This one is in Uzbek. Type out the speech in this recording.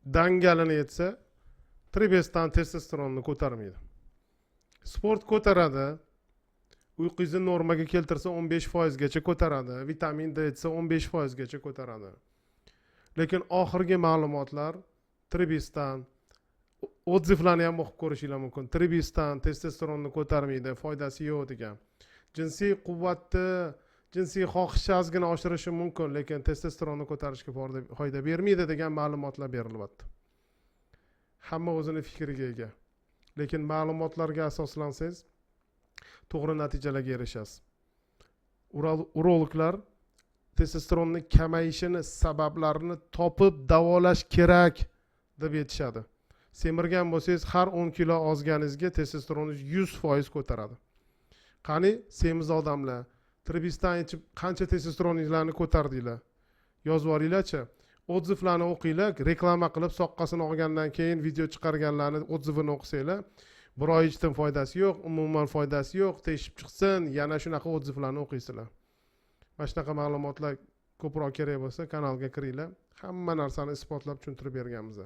dangalini yetsa, tribestan testosteronni ko'tarmaydi. Sport ko'taradi. Uyquingizni normaga keltirsa 15% gacha ko'taradi. Vitamin D yetsa 15% gacha ko'taradi. Lekin oxirgi ma'lumotlar tribestan odzivlarni ham o'qib ko'rishinglar mumkin. Tribestan testosteronni ko'tarmaydi, foydasi yo'q degan. Jinsiy quvvatni, jinsiy xohishni ozgina oshirishi mumkin, lekin testosteronni ko'tarishga foyda bermaydi degan ma'lumotlar berilmoqda. Hamma o'zini fikriga ega. Lekin ma'lumotlarga asoslansangiz to'g'ri natijalarga erishasiz. Urologlar testosteronni kamayishini sabablarini topib davolash kerak deb aytishadi. Semirgan bo'lsangiz, har 10 kilo ozganingizga testosteroningiz 100% ko'taradi. Qani semiz odamlar, tribestan ichib qancha testosteroningizlarni ko'tardinglar? Yozib olinglar-chi. Odzivlarni o'qinglar, reklama qilib soqqasini olgandan keyin video chiqarganlarni odzivini o'qisanglar, bir oy ichdim foydasi yo'q, umuman foydasi yo'q, teshib chiqsin, yana shunaqa odzivlarni o'qiysizlar. Mana shunaqa ma'lumotlar ko'proq kerak bo'lsa, kanalga kiringlar. Hamma narsani isbotlab tushuntirib berganmiz.